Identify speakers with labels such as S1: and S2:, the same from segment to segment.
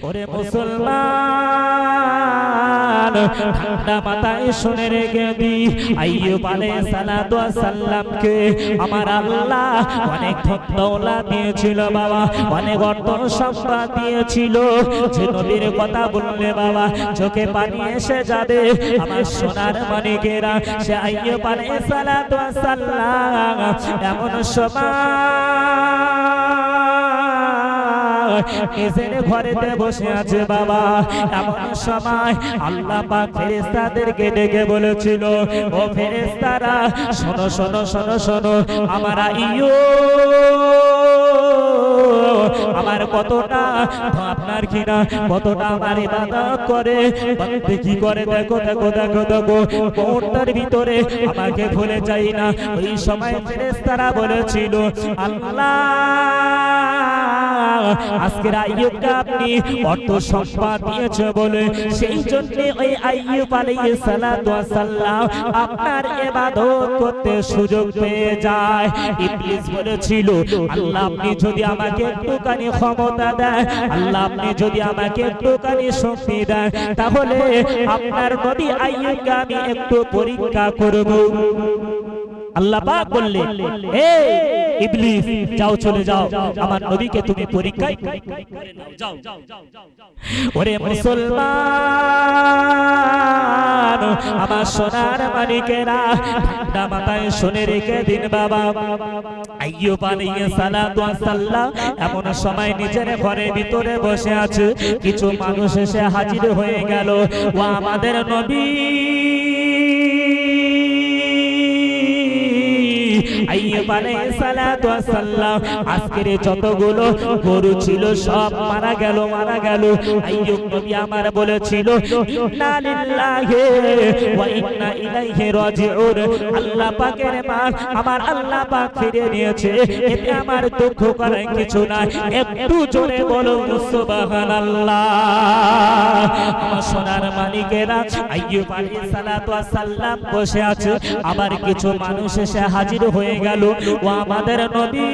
S1: ওরে মুসলমান, ঠান্ডা মাথায় শুনে রেখে দি, আইয়ুব আলাইহিস সালাতু ওয়াস সালামকে আমার আল্লাহ অনেক ধন-দৌলত দিয়েছিল বাবা, অনেক অর্থ সম্পদ দিয়েছিল। যে নবীর কথা বললে বাবা চোখে পানি এসে যাবে আমার সোনার মানিকেরা, সে আইয়ুব আলাইহিস সালাতু ওয়াস সালাম এমন সময় নিজের ঘরেতে বসে আছে বাবা। এমন সময় আল্লাহ পাক ফেরেশতাদেরকে ডেকে বলেছিল, ও ফেরেশতারা শোনো শোনো শোনো শোনো, আমার আইয়ুব আমার কতটা আপনার কিনা কতটা আমার ইবাদত করে, বন্দেগি করে, দেখো দেখো দেখো দেখো মুহূর্তের ভিতরে আমাকে ভুলে যাই না। ওই সময় ফেরেশতারা বলেছিল, আল্লাহ আজকের আইয়ুবকে আপনি অর্থ সম্পদ দিয়েছে বলে সেই জন্য ওই আইয়ুব আলাইহিস সালাতু ওয়াস সালাম আপনার ইবাদত করতে সুযোগ পেয়ে যায়। ইবলিস বলেছিল, আল্লাহ আপনি যদি আমাকে একটুখানি ক্ষমতা দেন, আল্লাহ আপনি যদি আমাকে একটুখানি শক্তি দেন, তাহলে আপনার নবী আইয়ুবকে আমি একটু পরীক্ষা করব। আল্লাহ পাক বললেন, হে ইবলিস যাও চলে যাও, আমার নবীকে তুমি পরীক্ষায় করে নাও, যাও। ওরে মুসলমান, আমার সোনার মানিকেরা, ঠান্ডা মাথায় শুনে রেখে দিন বাবা। আইয়ুব আলাইহিস সালাতু ওয়াস সালাম এমন সময় নিজের ঘরের ভিতরে বসে আছে, কিছু মানুষ এসে হাজির হয়ে গেল। ও আমাদের নবী আইয়ুব আলাইহিস সালাতু ওয়াস সালাম আজকের যতগুলো গরু ছিল সব মারা গেল মারা গেল। আইয়ুব নবী আমার বলেছিল, ইন্না লিল্লাহি ওয়া ইন্না ইলাইহি রাজিউন, আল্লাহ পাকের মান আমার আল্লাহ পাক ফিরে নিয়েছে, এতে আমার দুঃখ করার কিছু নাই। একটু জোরে বলো সুবহানাল্লাহ। আমার সোনার মালিকেরা, আইয়ুব আলাইহিস সালাতু ওয়াস সালাম বসে আছে, আবার কিছু মানুষ এসে হাজির হয়ে গেল। ও আমাদের নবী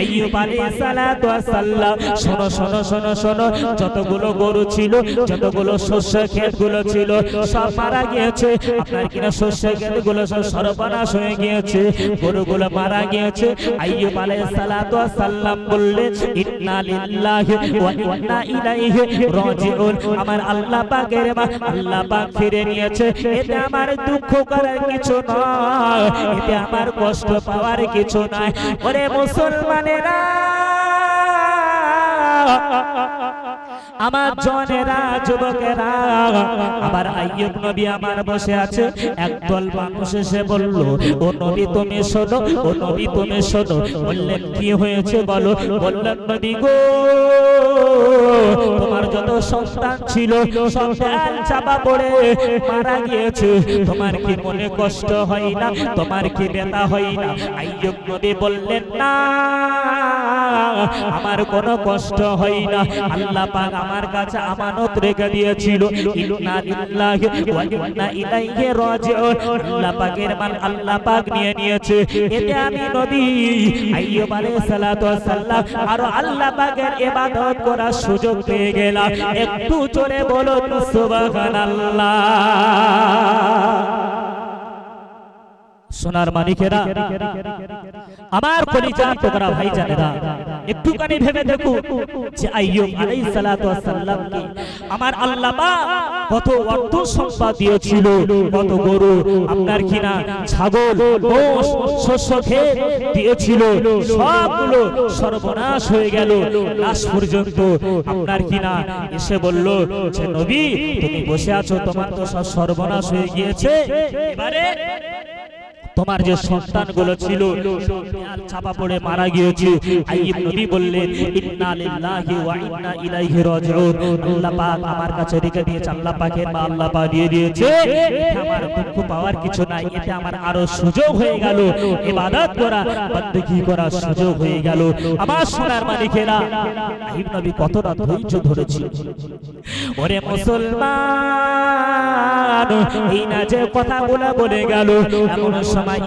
S1: আইয়ুব আলাইহিস সালাতু ওয়াস সালাম শোনো শোনো শোনো শোনো, যতগুলো গরু ছিল, যতগুলো শস্য ক্ষেতগুলো ছিল সব মারা গিয়েছে। আপনার কিনা শস্য ক্ষেতগুলো সব সর্বনাশ হয়ে গিয়েছে, গরুগুলো মারা গিয়েছে। আইয়ুব আলাইহিস সালাতু ওয়াস সালাম বললেন, ইন্না লিল্লাহি ওয়া ইন্না ইলাইহি রাজিউন, আমার আল্লাহ পাকের মান আল্লাহ পাক ফিরে নিয়েছে, এতে আমার দুঃখ করার কিছু নয়, এতে আমার কষ্ট পাওয়ার কিছু নাই। ওরে মুসলমানেরা, আমার জনেরা, যুবকেরা, আবার আইয়ুব নবী আমার বসে আছে। একদল মানুষ এসে বলল, ও নবী তুমি শোনো, ও নবী তুমি শোনো। বললেন, কি হয়েছে বলো। বললেন, নবী গো, তোমার যত সন্তান ছিল সব চাপা পড়ে মারা গিয়েছে, তোমার কি মনে কষ্ট হয় না, তোমার কি ব্যথা হয় না? আইয়ুব নবী বললেন, না আমার কোনো কষ্ট হয় না, আল্লাহ পাক আমার কাছে আমানত রেখে দিয়েছিল, ইন্না লিল্লাহি ওয়া ইন্না ইলাইহি রাজিউন, আল্লাহ পাকের মান আল্লাহ পাক নিয়ে নিয়েছে, এতে আমি নবী আইয়ুব আলাইহিস সালাতু ওয়াস সালাম আর আল্লাহ পাকের ইবাদত করার সুযোগ পেয়ে গেলাম। একটু জোরে বলুন সুবহানাল্লাহ। সোনার মানিকেরা, আমার কলিজার টুকরা ভাই জানেরা, একটুখানি ভেবে দেখো যে আইয়ুব আলাইহিস সালাতু ওয়াস সালামকে আমার আল্লাহ পাক কত অর্থ সম্পদ দিয়েছিল, কত গরু, আপনার কিনা ছাগল, মোষ, শস্য ক্ষেত দিয়েছিল, সবগুলো সর্বনাশ হয়ে গেল। লাশ পর্যন্ত আপনার কিনা এসে বলল যে নবী তুমি বসে আছো, তোমার তো সব সর্বনাশ হয়ে গিয়েছে, এবারে তোমার যে সন্তানগুলো ছিল চাপা পড়ে মারা গিয়েছে। আইয়ুব নবী বললেন, ইন্না লিল্লাহি ওয়া ইন্না ইলাইহি রাজিউন, আল্লাহ পাক আমার কাছে রেখে দিয়েছে, আল্লাহ পাকের মা আল্লাহ পাক দিয়ে দিয়েছে, এতে আমার দুঃখ পাওয়ার কিছু নাই, এতে আমার আরো সুযোগ হয়ে গেল ইবাদত করা, বন্দেগি করার সুযোগ হয়ে গেল। আমার সোনার মালিকেরা, আইয়ুব নবী কতটা ধৈর্য ধরেছিল। ওরে মুসলমান, এই না যে কথা বলে গেল, এমন সময় সময়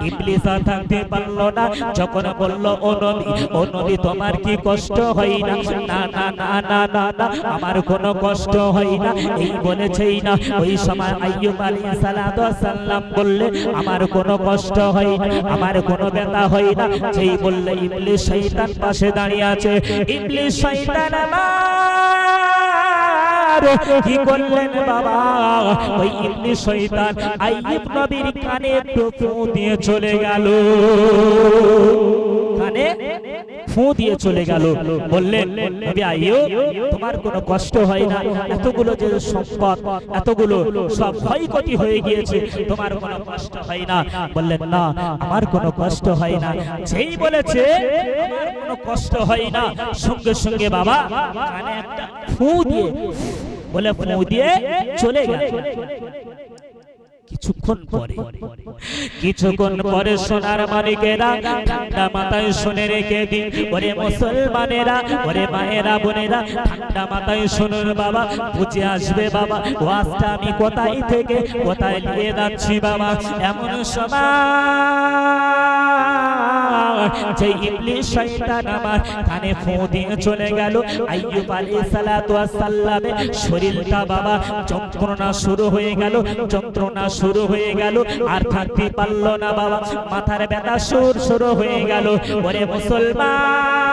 S1: ইবলিস আর থাকতে পারলো না, যখন বলল ও নবী তোমার কি কষ্ট হয় না? না না না না না না, আমার কোনো কষ্ট হয় না, এই বলেছেই না। ওই সময় আইয়ুব আলাইহিস সালাম বললেন আমার কোনো কষ্ট হয় না, আমার কোনো ব্যথা হয় না। যেই বললে ইবলিস শয়তান পাশে দাঁড়িয়ে আছে, ইবলিস শয়তান কি করলেন বাবা, ওই ইবলিস শয়তান আইয়ুব নবীর কানে একটু ফু দিয়ে চলে গেল, কানে ফু দিয়ে চলে গেল। বললেন নবী আইয়ুব তোমার কোনো কষ্ট হয় না, এতগুলো যে সম্পদ এতগুলো সব ক্ষয়ক্ষতি হয়ে গিয়েছে, তোমার কোনো কষ্ট হয় না? বললেন না আমার কোনো কষ্ট হয় না। যেই বলেছে আমার কোনো কষ্ট হয় না, সঙ্গে সঙ্গে বাবা কানে একটা ফু দিয়ে বলে ফু দিয়ে চলে গেল। কিছুক্ষণ পরে সোনার মানিকেরা ঠান্ডা মাথায় শুনে রেখে দিন, ওরে মুসলমানেরা, ওরে মায়েরা বোনেরা, ঠান্ডা মাথায় শুনুন বাবা, বুঝে আসবে বাবা ওয়াজটা আমি কোথায় থেকে কোথায় নিয়ে যাচ্ছি বাবা। এমন সময় যে ইবলিস শয়তান আমার কানে ফু দিয়ে চলে গেল, আইয়ুব আলাইহিস সালামের শরীরটা বাবা যন্ত্রণা শুরু হয়ে গেল, যন্ত্রণা শুরু হয়ে গেল, আর থাকতে পারলো না বাবা, মাথার ব্যথা শুরু হয়ে গেল। ওরে মুসলমান,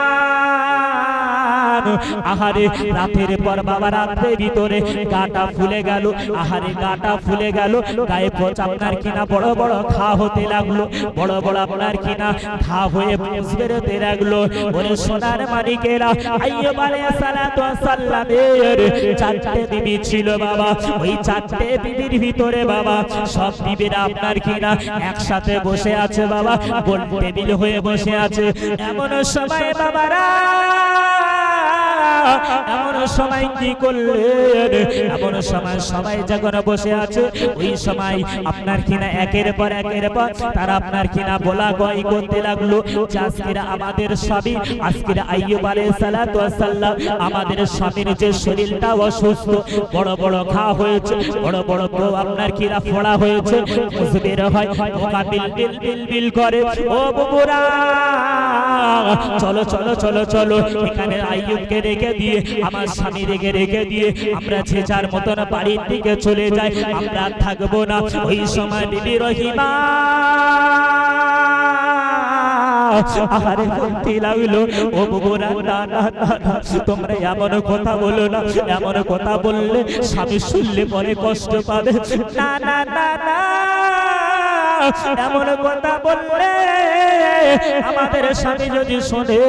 S1: আহারে রাতের পর বাবা রাতের ভিতরে গাটা ফুলে গেল, আহারে গাটা ফুলে গেল, গায়ে আপনার কিনা বড় বড় ঘা হতে লাগলো, বড় বড় আপনার কিনা ঘা হয়ে বেরোতে লাগলো। ওরে সোনার মানিকেরা, আইয়ুব আলাইহিস সালামের চারটে বিবি ছিল বাবা, ওই চারটে বিবির ভিতরে বাবা সব বিবিরা আপনার কিনা একসাথে বসে আছে বাবা, গোল টেবিল হয়ে বসে আছে। এমন সময় বাবারা, এমন সময় কি করলেন, এমন সময় সবাই যখন বসে আছে, ওই সময় আপনার কিনা একের পর তারা আপনার কিনা বলা গয় করতে লাগলো যে আজকের আমাদের স্বামী, আজকের আইয়ুব আলাইহিস সালাম আমাদের স্বামীর যে শরীরটা অসুস্থ, বড় বড় ঘা হয়েছে, বড় বড় আপনার কিনা ফোড়া হয়েছে, বের হয় পোকা বিল বিল বিল বিল করে। ও বগুড়া চলো চলো চলো চলো, এখানে আইয়ুবকে রেখে দিয়ে আমার স্বামী রেখে দিয়ে আমরা যে যার মতন বাড়ির দিকে চলে যাই, আমরা থাকবো না। ওই সময় বিবি রহিমা আহারে বলতে লাগলো ও বগুড়া না না না, তোমরা এমন কথা বলো না, এমন কথা বললে স্বামী শুনলে পরে কষ্ট পাবে। না না না না, এমন কথা বললে আমাদের স্বামী যদি শোনে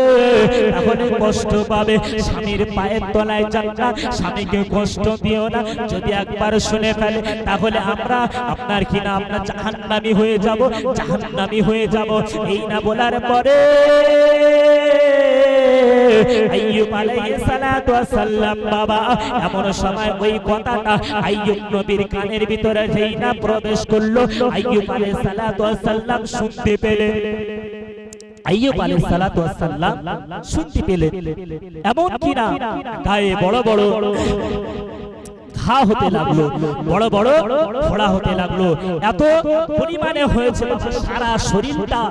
S1: তাহলে কষ্ট পাবে। স্বামীর পায়ের তলায় যান না, স্বামীকে কষ্ট দিও না, যদি একবার শুনে ফেলে তাহলে আমরা আপনার কিনা আপনার জাহান্নামী হয়ে যাব, জাহান্নামী হয়ে যাব। এই না বলার পরে আইয়ুব আলাইহিস সালাম বাবা এমন সময় ওই কথাটা আইয়ুব নবীর কানের ভিতরে যেই না প্রবেশ করলো, আইয়ুব আলাইহিস সালাম শুনতে পেলেন, আইয়ুব আলাইহিস সালাম শুনতে পেলেন। এমন কিনা গায়ে বড় বড় ঘা হতে লাগলো, বড় বড় ফোড়া হতে লাগলো, এত পরিমাণে হয়েছে সারা শরীরটা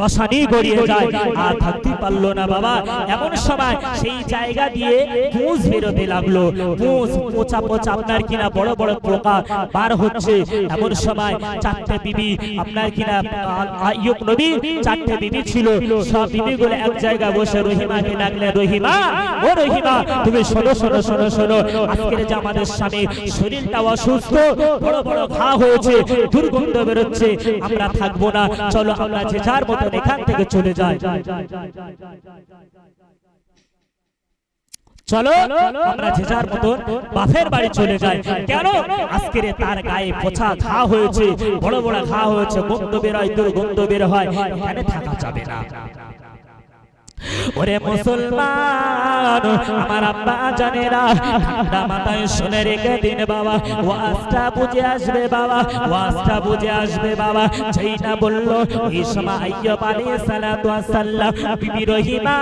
S1: রসানি গড়িয়ে যায়, আর থাকতে পারলো না বাবা। এমন সময় সেই জায়গা দিয়ে মুজ বেরোতে লাগলো, মুজ পোচা পোচা আপনার কিনা বড় বড় পোকা বার হচ্ছে। এমন সময় চারটে বিবি আপনার কিনা আইয়ুব নবী চারটে বিবি ছিল, সব বিবিগুলো এক জায়গায় বসে রহিমাকে ডাকলে, রহিমা ও রহিমা তুমি শোনো শোনো শোনো শোনো, আজকের যে আমাদের স্বামীর শরীরটা অসুস্থ, বড় বড় ঘা হয়েছে, দুর্গন্ধ বেরোচ্ছে, আমরা থাকবো না, চলো আমরা যে যার মতন এখান থেকে চলে যাই, চলো আমরা যে যার মতন বাপের বাড়ি চলে যাই। কেন? আজকের তার গায়ে পোছা ঘা হয়েছে, বড় বড় ঘা হয়েছে, গন্ধ বের হয়, দুর্গন্ধ বের হয়, এখানে থাকা যাবে না। ওরে মুসলমান আমার আব্বা জানেরা, ঠান্ডা মাথায় শুনে রেখে দিন বাবা, ওয়াজটা বুঝে আসবে বাবা, ওয়াজটা বুঝে আসবে বাবা। যেই না বললো এই সময় আইয়ুব আলাইহিস সালাম বিবি রহিমা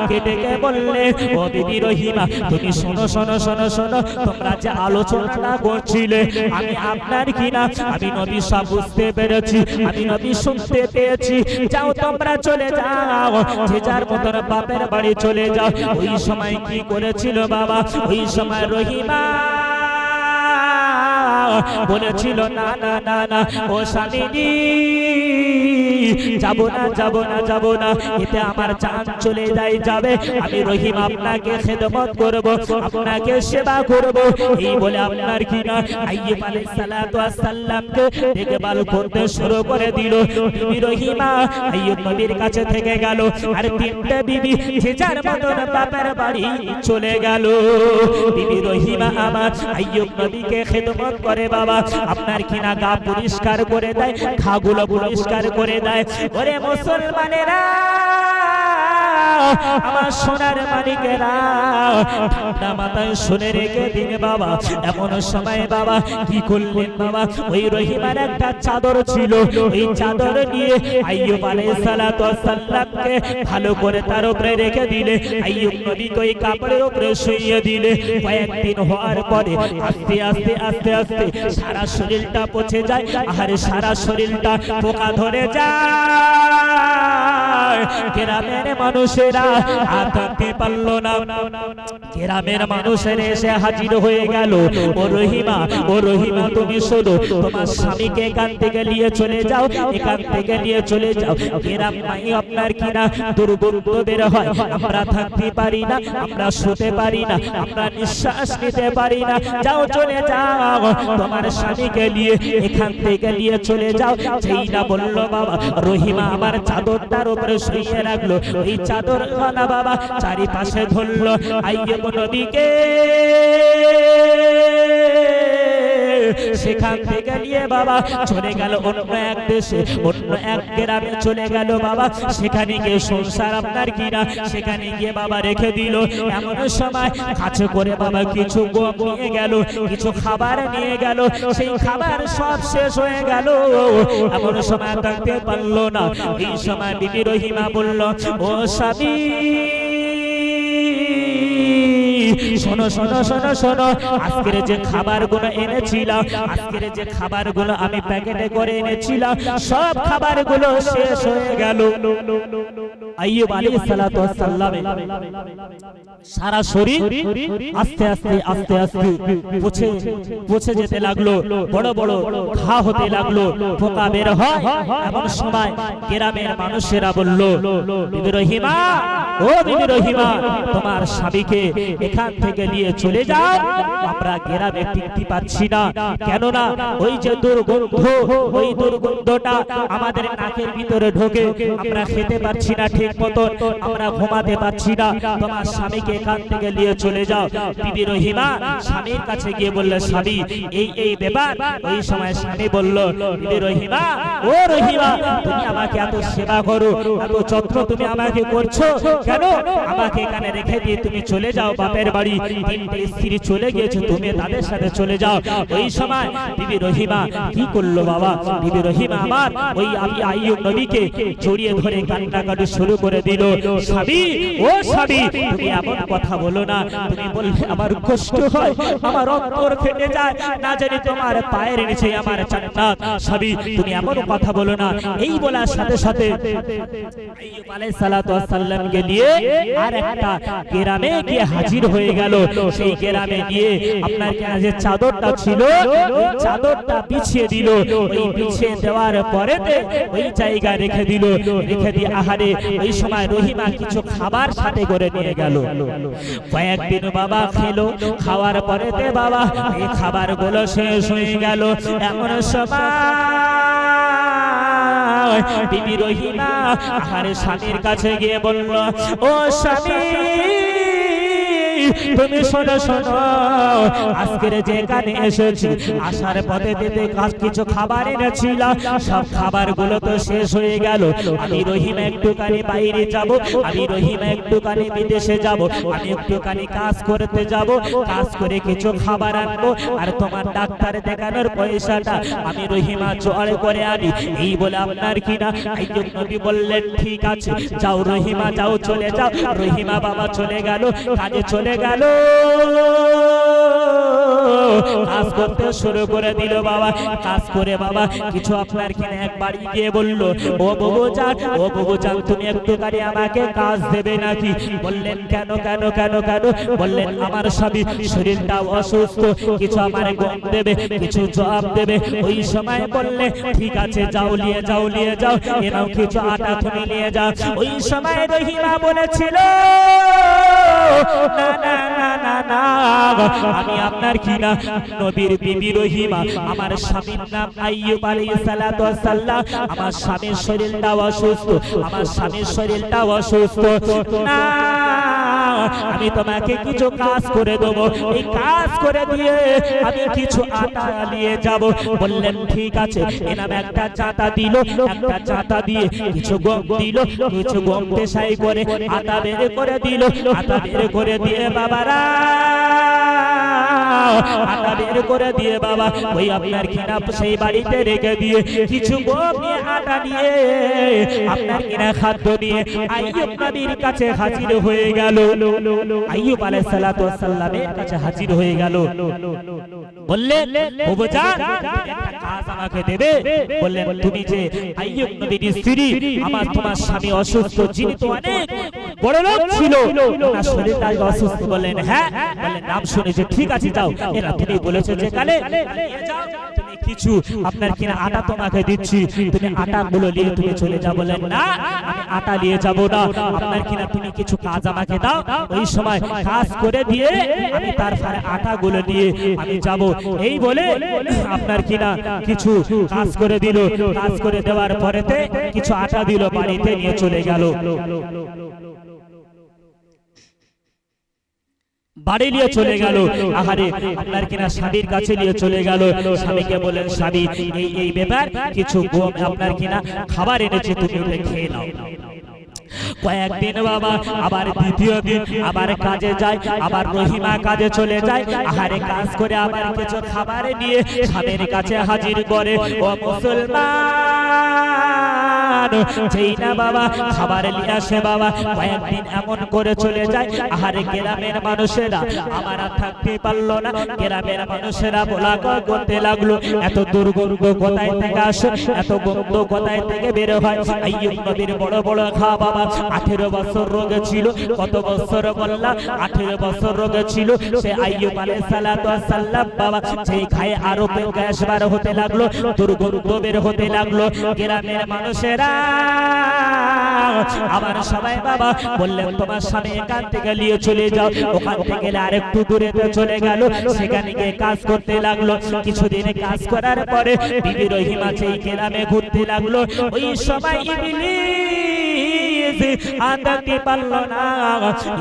S1: কেটে কে বললে, ও বিবি রহিমা তুমি শোনো শোনো শোনো শোনো, তোমরা যে আলোচনাটা করছিলে আমি আপনার কিনা আমি নবী সব বুঝতে পেরেছি, আমি নবী শুনতে পেয়েছি। যাও তোমরা চলে যাও, যে যার মতন বাপের বাড়ি চলে যাও। ওই সময় কি করেছিল বাবা, ওই সময় রহিমা বলেছিল না না না না ও স্বামীজি, যাব না যাব না যাব না, এতে আমার জান চলে যাবে। আমি রহিম আপনাকে খেদমত করব, আপনাকে সেবা করব। এই বলে আপনার কিনা আইয়ুব আলাইহিস সালাতু ওয়াস সালামকে দেখভাল করতে শুরু করে দিল। বিবি রহিমা আইয়ুব নবীর কাছে থেকে গেল, আর তিনটে বিবি যে যার মতন বাপের বাড়ি চলে গেল। বিবি রহিমা আমার আইয়ুব নবীকে খেদমত করে বাবা, আপনার কিনা গা পরিষ্কার করে দেয়, খাগুলো পরিষ্কার করে দেয়। ওরে মুসলমানেরা, আমার সোনার মানিকেরা, ঠান্ডা মাথায় শুনে রেখে দিন বাবা। এমন সময় বাবা কি করলেন বাবা, ওই রহিমার একটা চাদর ছিল, ওই চাদর নিয়ে আইয়ুব আলাইহিস সালাতু ওয়াস সালামকে ভালো করে তার উপরে রেখে দিলে। আইয়ুব নবীকে ওই কাপড়ের উপরে শুইয়ে দিলে। কয়েকদিন হওয়ার পরে আস্তে আস্তে আস্তে আস্তে সারা শরীরটা পচে যায়, আর সারা শরীরটা পোকা ধরে যায়। গ্রামের মানুষেরা আর থাকতে পারলো না, গ্রামের মানুষেরা এসে হাজির হয়ে গেল। ও রহিমা, ও রহিমা তুমি শোনো, তোমার স্বামীকে এখান থেকে নিয়ে চলে যাও, এখান থেকে নিয়ে চলে যাও। গ্রাম নাই আপনার কিনা দুর্গন্ধ বের হয়, আমরা থাকতে পারি না, আমরা শুতে পারি না, আমরা নিঃশ্বাস নিতে পারি না। যাও চলে যাও, তোমার স্বামীকে নিয়ে এখান থেকে নিয়ে চলে যাও। যেই না বললো বাবা, রহিমা আমার চাদরটার উপরে শুইয়ে রাখলো। এই চাদর খানা বাবা চারিপাশে ধরলো। আইয়ুব নবীকে সেখান থেকে নিয়ে বাবা চলে গেল অন্য এক দেশে, অন্য এক গ্রামে চলে গেল বাবা। সেখানে গিয়ে সংসার আপনার কিনা সেখানে গিয়ে বাবা রেখে দিল। এমন সময় কাছে করে বাবা কিছু গম নিয়ে গেল, কিছু খাবার নিয়ে গেল। সেই খাবার সব শেষ হয়ে গেল। এমন সময় থাকতে পারলো না। এই সময় বিবি রহিমা বলল, ও স্বামী শোনো শোনো শোনো শোনো, আজকের যে খাবারগুলো এনেছিলাম, আজকের যে খাবারগুলো আমি প্যাকেটে করে এনেছিলাম, সব খাবারগুলো শেষ হয়ে গেল। আইয়ুব আলাইহিস সালাতু ওয়াস সালামের সারা শরীর আস্তে আস্তে আস্তে আস্তে পচে যেতে লাগলো, বড় বড় ঘা হতে লাগলো, পোকা বের হয়। এমন সময় গ্রামের মানুষেরা বলল, বিবি রহিমা, ও বিবি রহিমা, তোমার স্বামীকে এখান থেকে নিয়ে চলে যাও, আমরা গ্রামে টিকতে পারছি না। কেননা ওই যে দুর্গন্ধ, ওই দুর্গন্ধটা আমাদের নাকের ভিতরে ঢোকে, আমরা খেতে পারছি না ঠিক মতো, আমরা ঘুমাতে পারছি না। তোমার স্বামীকে এখান থেকে নিয়ে চলে যাও। বিবি রহিমা স্বামীর কাছে গিয়ে বলল, স্বামী এই ব্যাপার। ওই সময় স্বামী বলল, বিবি রহিমা, ও রহিমা, তুমি আমাকে এত সেবা করো, এত যত্ন তুমি আমাকে করছো কেন? আমাকে এখানে রেখে দিয়ে তুমি চলে যাও বাপের বাড়ি। তিনটে স্ত্রী চলে গিয়েছে, তুমি তাদের সাথে চলে যাও। ওই সময় বিবি রহিমা কি করলো বাবা, বিবি রহিমা আমার ওই আইয়ুব নবীকে জড়িয়ে ধরে কান্নাকাটি শুরু করে দিল। স্বামী, ও স্বামী, তুমি এমন কথা বলো না, তুমি বললে আমার কষ্ট হয়, আমার অন্তর ফেটে যায়, না জানি তোমার পায়ের নিচে আমার জান্নাত। স্বামী, তুমি এমন কথা বলো না। এই বলার সাথে সাথে আইয়ুব আলাইহিস সালাতু ওয়াস সালামকে নিয়ে আর একটা গ্রামে গিয়ে হাজির হয়ে গেল। সেই গ্রামে গিয়ে আপনার যে চাদরটা ছিল, ওই চাদরটা বিছিয়ে দিল। ওই বিছিয়ে দেওয়ার পরে ওই জায়গা রেখে দিল। রেখে দিয়ে আহারে ওই সময় রহিমা কিছু খাবার সাথে করে নিয়ে গেল। কয়েকদিন বাবা খেলো, খাওয়ার পরে বাবা এই খাবারগুলো শেষ হয়ে গেল। এমন সময় বিবি রহিমা আহারে স্বামীর কাছে গিয়ে বলল, ও স্বামী, তুমি শোনো শোনো, আজকের যেখানে এসেছি আসার পথে দিতে কিছু খাবার এনেছিল, সব খাবারগুলো তো শেষ হয়ে গেল। আমি রহিমা একটুখানি বাইরে যাব, আমি রহিমা একটুখানি বিদেশে যাব, আমি একটুখানি কাজ করতে যাব, কাজ করে কিছু খাবার আনবো, আর তোমার ডাক্তার দেখানোর পয়সাটা আমি রহিমা জোগাড় করে আনি। এই বলে আপনার কিনা আইয়ুব নবী বললেন ঠিক আছে যাও রহিমা যাও, চলে যাও। রহিমা বাবা চলে গেল, কাজে চলে গেল, কাজ করতে শুরু করে দিল বাবা। কাজ করে বাবা কিছু আপনার কিনা একবার গিয়ে বলল, ও বাবু যান, ও বাবু যান, তুমি একটুখানি আমাকে কাজ দেবে নাকি? বললেন কেন কেন কেন কেন? বললেন আমার স্বামী শরীরটা অসুস্থ, কিছু আমার গম দেবে, কিছু জবাব দেবে। ওই সময় বললে ঠিক আছে যাও, নিয়ে যাও, নিয়ে যাও, এনাও কিছু আটা তুমি নিয়ে যাও। ওই সময় রহিমা বলেছিল না না না না না, আমি আপনার কিনা নবীর বিবি রহিমা, আমার স্বামীর নাম আইয়ুব আলাইহিস সালাতু ওয়াস সালাম, আমার স্বামীর শরীরটা অসুস্থ, আমার স্বামীর শরীরটা অসুস্থ না, আমি তোমাকে কিছু কাজ করে দেবো, এই কাজ করে দিয়ে আমি কিছু আটা নিয়ে যাব। বললেন ঠিক আছে। এনাম একটা চাতা দিল, একটা চাতা দিয়ে কিছু গম দিল, কিছু গম পেশাই করে আটা বের করে দিল। আটা বের করে দিয়ে বাবারা আটা বের করে দিয়ে বাবা ওই আপনার কিনা সেই বাড়িতে রেখে দিয়ে কিছু গম নিয়ে আটা নিয়ে আপনার কিনা খাদ্য নিয়ে আইয়ুব নবীর কাছে হাজির হয়ে গেল। আইয়ুব আলাইহিস সালাতু ওয়াস সালামের কাছে হাজির হয়ে গেল। বললেন বাবা একটা কাজ আমাকে দেবে? বললেন তুমি যে আইয়ুব নবীর স্ত্রী, আমার তোমার স্বামী অসুস্থ, যিনি তো অনেক বড় লোক ছিল, তার শরীরটা অসুস্থ। বললেন হ্যাঁ। বললেন নাম শুনেছি, ঠিক আছে যাও, এরা তুমি বলেছো যে কালে যাও, তুমি কিছু আপনার কিনা আটা তোমাকে দিচ্ছি, তুমি আটা গুলো নিয়ে তুমি চলে যাও। বলেন না আমি আটা নিয়ে যাব না, আপনার কিনা তুমি কিছু কাজ আমাকে দাও, ওই সময় কাজ করে দিয়ে আমি তারপরে আটা গুলো নিয়ে আমি যাব। এই বলে আপনার কিনা কিছু কাজ করে দিল, কাজ করে দেওয়ার পরেতে কিছু আটা দিল, বাড়িতে নিয়ে চলে গেল। বাড়ি নিয়ে চলে গেল। আহারে আপনার কিনা স্বামীর কাছে নিয়ে চলে গেল। স্বামীকে বলেন স্বামী এই ব্যাপার, কিছু গম আপনার কিনা খাবার এনেছে, তুমি ওটা খেয়ে নাও। কয়েকদিন বাবা আবার দ্বিতীয় দিন আবার কাজে যায়, আবার রহিমা কাজে চলে যায়। আহারে কাজ করে আবার কিছু খাবার নিয়ে স্বামীর কাছে হাজির করে। ও মুসলমান, যেই না বাবা খাবার নিয়ে আসে বাবা, কয়েকদিন এমন করে চলে যায়। আহারে গ্রামের মানুষেরা আমার আর থাকতে পারলো না, গ্রামের মানুষেরা বলা করতে লাগলো এত দুর্গন্ধ কোথায় থেকে আসে, এত গন্ধ কোথায় থেকে বের হয়? আইয়ুব নবীর বড় বড় খা বাবা 18 বছর রোগে ছিল। কত বছর বললাম? 18 বছর রোগে ছিল। সে আইয়ুব আলাইহিস সালাতু ওয়াস সালাম বাবা যেই খায় আরো গ্যাস বার হতে লাগলো, দুর্গন্ধ বের হতে লাগলো। গ্রামের মানুষেরা আবার সবাই বাবা বললেন তোমার স্বামী এখান থেকে নিয়ে চলে যাও। ওখান থেকে গেলে আরেকটু দূরে চলে গেল, সেখানে গিয়ে কাজ করতে লাগলো। কিছুদিন কাজ করার পরে বিবি রহিমা সেই গ্রামে ঘুরতে লাগলো। ওই সময় ইবলিস আনতে পারলো না।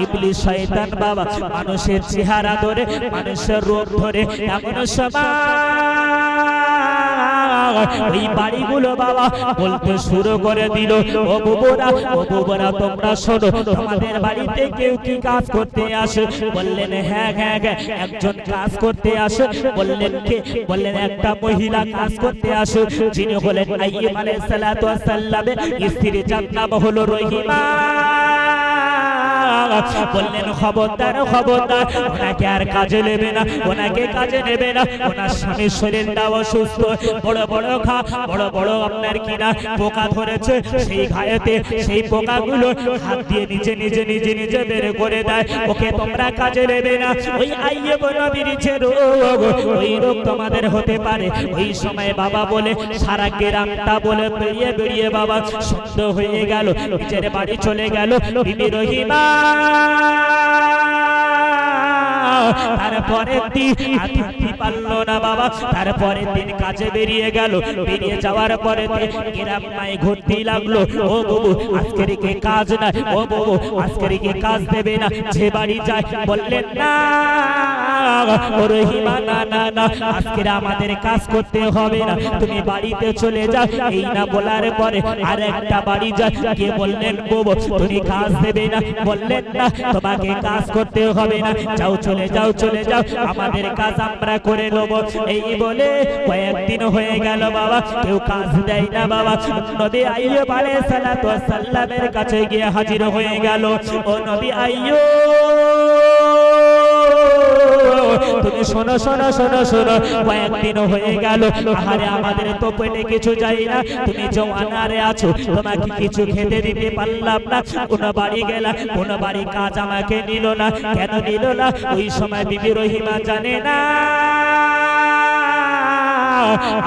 S1: ইবলিস শয়তান বাবা মানুষের চেহারা ধরে, মানুষের রূপ ধরে এমন সময় ওই বাড়িগুলো বাবা বলতে শুরু করে দিল, ও বুবুরা, ও বুবুরা তোমরা শোনো, তোমাদের বাড়িতে কেউ কি কাজ করতে আসে? বললেন হ্যাঁ হ্যাঁ হ্যাঁ একজন কাজ করতে আসে। বললেন কে? বললেন একটা মহিলা কাজ করতে আসে, যিনি হলেন আইয়ুব আলাইহিস সালাতু ওয়াস সালামের স্ত্রী, যার নাম হলো রহিমা। বললেন খবরদার খবরদার, ওনাকে আর কাজে নেবে না, ওনাকে কাজে নেবে না, ওনার স্বামীর শরীরটা অসুস্থ, বড় বড় ঘা, বড় বড় আপনার কিনা পোকা ধরেছে, সেই ঘায়েতে সেই পোকাগুলো হাত দিয়ে নিজে নিজে নিজে নিজে বের করে দেয়। ওকে তোমরা কাজে নেবে না। ওই আইয়ুব নবীর যে রোগ, ওই রোগ তোমাদের হতে পারে। ওই সময় বাবা বলে সারা গ্রামটা বলে বেরিয়ে বেরিয়ে বাবা সন্দেহ হয়ে গেল, নিজের বাড়ি চলে গেল। বিবি রহিমা তারপরের দিন আর থাকতে পারলো না বাবা, তারপরের দিন কাজে বেরিয়ে গেল। বেরিয়ে যাওয়ার পরে গ্রাম মায়ে ঘুরতে লাগলো। ও বাবু আজকের কি কাজ না, ও বাবু আজকের কি কাজ দেবে না? যে বাড়ি যায় বললেন না ও রহিমা, না না না আজকে আমাদের কাজ করতে হবে না, তুমি বাড়িতে চলে যাও। এই না বলার পরে আর একটা বাড়ি যায়, গিয়ে বললেন বাবু তুমি কাজ দেবে না? বললেন না তোমাকে কাজ করতে হবে না, যাও চলে যাও চলে যাও, আমাদের কাজ আমরা করে নেব। এই বলে কয়েকদিন হয়ে গেল বাবা, কেউ কাজ দেয় না বাবা। নবী আইয়ুব আলাইহিস সালাতু ওয়াস সালামের কাছে গিয়ে হাজির হয়ে গেল। ও নবী আইয়ুব তুমি শোনো শোনো শোনো শোনো, কয়েকদিন হয়ে গেল, আহারে আমাদের তো পেটে কিছু যায় না, তুমি জওয়ানারে আছো, তোমাকে কিছু খেতে দিতে পারলাম না। কোন বাড়ি গেলা, কোন বাড়ি কাজ আমাকে নিল না, কেন নিল না? ওই সময় বিবি রহিমা জানে না।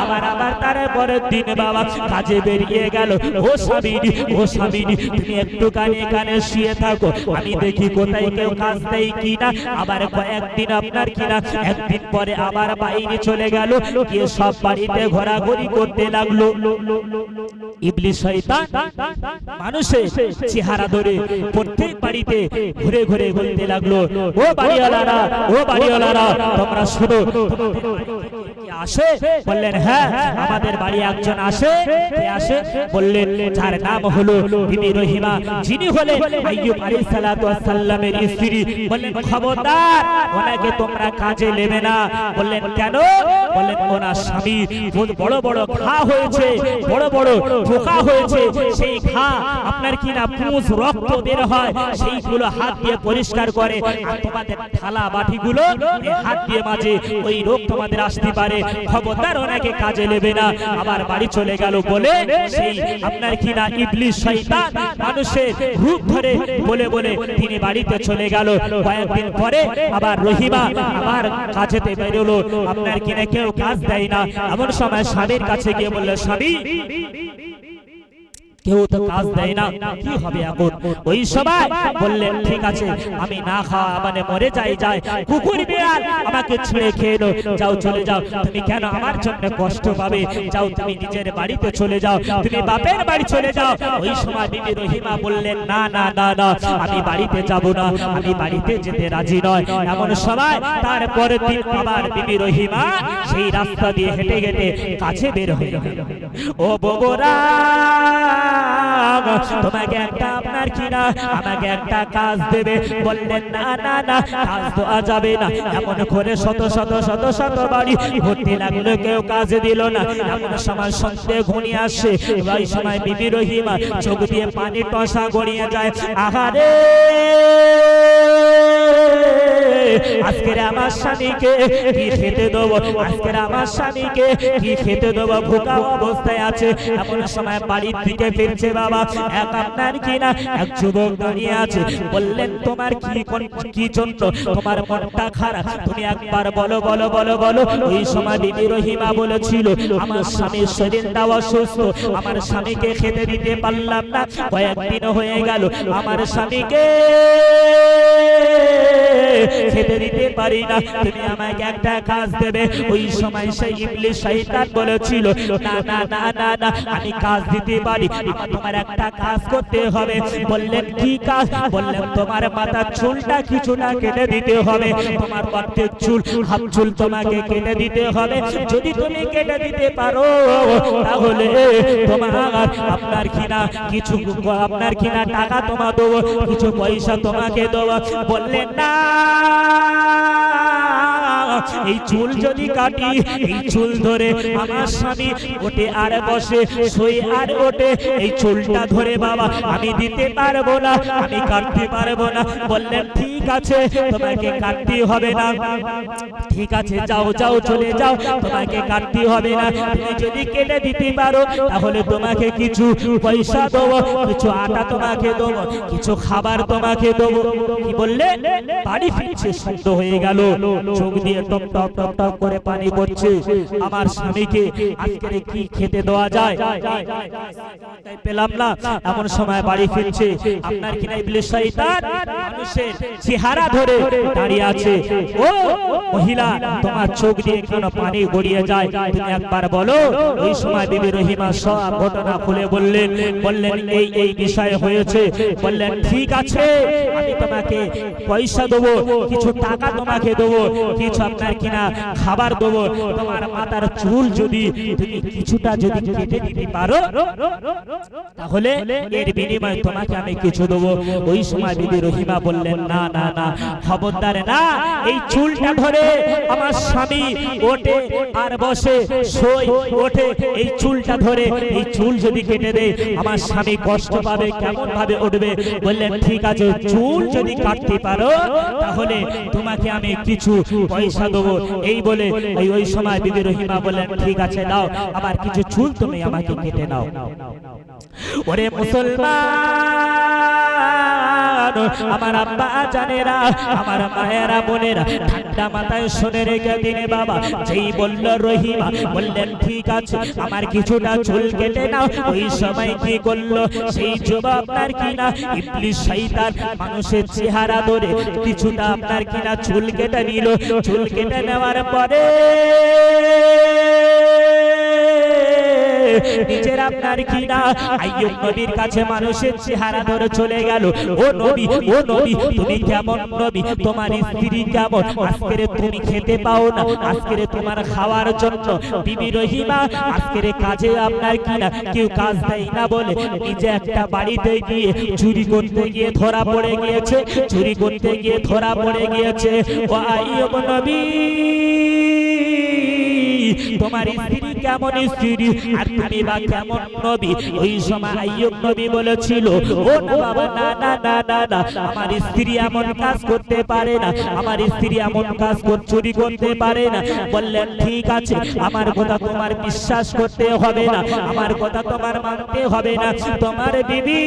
S1: আবার তারপরের দিন বাবা কাজে বেরিয়ে গেল। ও স্বামী, ও স্বামী তুমি একটু কানে কানে শুয়ে থাকো, আমি দেখি কোথায় কেউ কাজ দেয় কিনা। আবার কয়েকদিন আপনার কিনা, একদিন পরে আবার বাইরে চলে গেল, গিয়ে সব বাড়িতে ঘোরাঘুরি করতে লাগলো। ইবলিস শয়তান মানুষের চেহারা ধরে প্রত্যেক বাড়িতে ঘুরে ঘুরে বলতে লাগলো, ও বাড়িওয়ালারা, ও বাড়িওয়ালারা তোমরা শুনো, আসে? বললেন হ্যাঁ আমাদের বাড়ি একজন আসে। কে আসে? বললেন যার নাম হলো বিবি রহিমা, যিনি হলেন আইয়ুব আলাইহিস সালাতু ওয়াস সালামের স্ত্রী। বললেন খবরদার ওনাকে তোমরা কাজে নেবে না। বললেন কেন? বললেন ওনার স্বামী বড় বড় ঘা হয়েছে, বড় বড় পোকা হয়েছে, সেই ঘা আপনার কি না পুঁজ রক্ত বের হয়, সেইগুলো হাত দিয়ে পরিষ্কার করে, আর তোমাদের থালা বাটিগুলো হাত দিয়ে মাঝে, ওই রোগ তোমাদের আসতে পারে, খবরদার ওনাকে কাজে নেবে না। আবার বাড়ি চলে গেল বলে সেই আপনার কি না ইবলিস শয়তান মানুষের রূপ ধরে বলে বলে তিনি বাড়িতে চলে গেল। কয়েকদিন পরে আবার রহিমা আবার কাজেতে বেরোলো, আপনার কিনা কেউ কাজ দেয় না। এমন সময় স্বামীর কাছে গিয়ে বলল, স্বামী কেউ তো কাজ দেয় না, কি হবে এখন? ওই সময় বললেন ঠিক আছে আমি না খাওয়া মানে মরে যাই, কুকুর বিড়াল আমাকে ছেড়ে খেয়ে নো, যাও চলে যাও, তুমি কেন আমার জন্য কষ্ট পাবে? যাও তুমি নিজের বাড়িতে চলে যাও, তুমি বাপের বাড়ি চলে যাও। ওই সময় বিবি রহিমা বললেন না না না না আমি বাড়িতে যাব না, আমি বাড়িতে যেতে রাজি নয়। এমন সময় তারপরে দিন আবার বিবি রহিমা সেই রাস্তা দিয়ে হেঁটে হেঁটে কাছে বের হয়ে গেল। ও ববরা তোমাকে একটা আপনার কিনা আমাকে একটা কাজ দেবে। বললেন না না না কাজ দেওয়া যাবে না। এমন করে শত শত শত শত বাড়ি ঘুরতে লাগলো, কেউ কাজ দিল না। এমন সময় সন্ধ্যে ঘনিয়ে আসে, ওই সময় বিবি রহিমা চোখ দিয়ে পানি টসা গড়িয়ে যায়। আহারে আজকের আমার স্বামীকে কি খেতে দেবো, আজকের আমার স্বামীকে কি খেতে দেবো, ভোকা অবস্থায় আছে। এমন সময় বাড়ির দিকে ফিরছে বাবা, এক আপনার কিনা এক যুবক দাঁড়িয়ে আছে। বললেন তোমার কি জন্য তোমার মনটা খারাপ, তুমি একবার বলো বলো বলো বলো। ওই সময় বিবি রহিমা বলেছিল আমার স্বামীর শরীরটা অসুস্থ, আমার স্বামীকে খেতে দিতে পারলাম না, কয়েকদিন হয়ে গেল আমার স্বামীকে খেতে দিতে পারি না, তুমি আমাকে একটা কাজ দেবে। ওই সময় সেই ইবলিস শয়তান বলেছিল না না না না না আমি কাজ দিতে পারি, তোমার একটা কাজ করতে হবে। বললেন কি কাজ? বললেন তোমার মাথার চুলটা কিছুটা কেটে দিতে হবে, তোমার প্রত্যেক চুল হাফ চুল তোমাকে কেটে দিতে হবে। যদি তুমি কেটে দিতে পারো তাহলে তোমার আপনার কিনা কিছু আপনার কিনা টাকা তোমার দেবো, কিছু পয়সা তোমাকে দেবো। বললেন না এই চুল যদি কাটি, এই চুল ধরে আমার স্বামী ওঠে আর বসে, শুয়ে আর ওঠে, এই চুলটা ধরে বাবা আমি দিতে পারবো না, আমি কাটতে পারবো না। বললেন ঠিক আছে তোমাকে কাটতে হবে না, ঠিক আছে যাও যাও চলে যাও, তোমাকে কাটতে হবে না। তুমি যদি কেটে দিতে পারো তাহলে তোমাকে কিছু পয়সা দেবো, কিছু আটা তোমাকে দেবো, কিছু খাবার তোমাকে দেবো। কি বললে? বাড়ি ফিরছে সন্ধ্যা হয়ে গেল, চোখ দিয়ে একদম টপ টপ টপ করে পানি পড়ছে। আমার স্বামীকে আজকে কি খেতে দেওয়া যায়, তাই পেলাম না। এমন সময় বাড়ি ফিরছে, আপনার কিনা ইবলিস শয়তান মানুষের চেহারা ধরে দাঁড়িয়ে আছে। ও মহিলা, তোমার চোখ দিয়ে কেন পানি গড়িয়ে যায়, তুমি একবার বলো। ওই সময় বিবি রহিমা সব ঘটনা খুলে বললেন এই বিষয় হয়েছে। বললেন ঠিক আছে, আমি তোমাকে পয়সা দেবো, কিছু টাকা তোমাকে দেবো, কিছু আপনার কিনা খাবার দেবো। তোমার মাথার চুল যদি তুমি কিছুটা যদি কেটে দিতে পারো, তাহলে এর বিনিময়ে তোমাকে আমি কিছু দেবো। ওই সময় বিবি রহিমা বললেন না না না, খবরদার না। এই চুলটা ধরে আমার স্বামী ওঠে আর বসে, শোয় ওঠে, এই চুলটা ধরে এই চুল যদি কেটে দেয় আমার স্বামী কষ্ট পাবে, কেমন ভাবে উঠবে। বললেন ঠিক আছে, চুল যদি কাটতে পারো তাহলে তোমাকে আমি কিছু পয়সা দেবো। এই বলে ওই সময় বিবি রহিমা বললেন ঠিক আছে দাও, আবার কিছু চুল তুমি আমাকে কেটে নাও। ওরে মুসলমান, আমার আব্বা জানেরা, আমার মায়েরা বোনেরা, ঠান্ডা মাথায় শুনে রেখে দিনে বাবা। যেই বলল রহিমা, বললেন ঠিক আছে আমার কিছুটা চুল কেটে নাও। ওই সময় কি করলো সেই যুবক আপনার কিনা ইবলিস শয়তান মানুষের চেহারা ধরে কিছুটা আপনার কিনা চুল কেটে নিল। চুল কেটে নেওয়ার পরে নিজের আপনার কিনা আইয়ুব নবীর কাছে মানুষের চেহারা ধরে চলে গেল। ও নবী, ও নবী, তুমি কেমন নবী, তোমার স্ত্রী কেমন, আজকে তুমি খেতে পাও না, আজকে তোমার খাওয়ার জন্য বিবি রহিমা আজকের কাজে আপনার কিনা কেউ কাজ দেয় না বলে নিজে একটা বাড়িতে গিয়ে চুরি করতে গিয়ে ধরা পড়ে গিয়েছে, চুরি করতে গিয়ে ধরা পড়ে গিয়েছে। ও আইয়ুব নবী, তোমার স্ত্রী কেমন স্ত্রী, আর তুমি বা কেমন নবী। ওই সময় আইয়ুব নবী বলেছিল, ও না বাবা, না না না না না, আমার স্ত্রী এমন কাজ করতে পারে না, আমার স্ত্রী এমন কাজ চুরি করতে পারে না। বললেন ঠিক আছে, আমার কথা তোমার বিশ্বাস করতে হবে না, আমার কথা তোমার মানতে হবে না। তোমার বিবি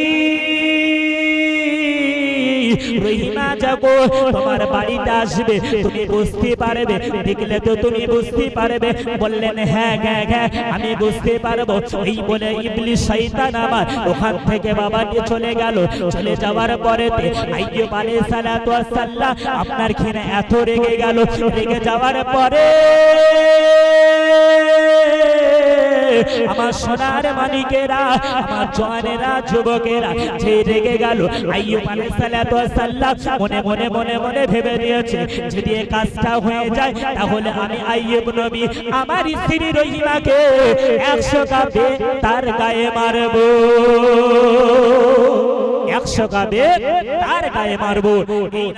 S1: রহিমা যাবো তোমার বাড়িতে আসবে, তুমি বুঝতে পারবে, দেখলে তো তুমি বুঝতে পারবে। বললেন হ্যাঁ হ্যাঁ হ্যাঁ, আমি বুঝতে পারবো। এই বলে ইবলিস শয়তান আমার ওখান থেকে বাবা নিয়ে চলে গেল। চলে যাওয়ার পরে আইয়ুব আলাইহিস সালাতু ওয়াস সালাম আপনার খেনে এত রেগে গেল। রেগে যাওয়ার পরে আমার সোনার মানিকেরা, আমার জওয়ানেরা, যুবকেরা যে রেগে গেল, আইয়ুব আলাইহিস সালাতু ওয়াস সালাম মনে মনে মনে মনে ভেবে নিয়েছে যদি এই কাজটা হয়ে যায় তাহলে আমি আইয়ুব নবী আমার স্ত্রী রহিমাকে 100 কাবে তার গায়ে মারবো, 100 কাবে তার গায়ে মারবো। এই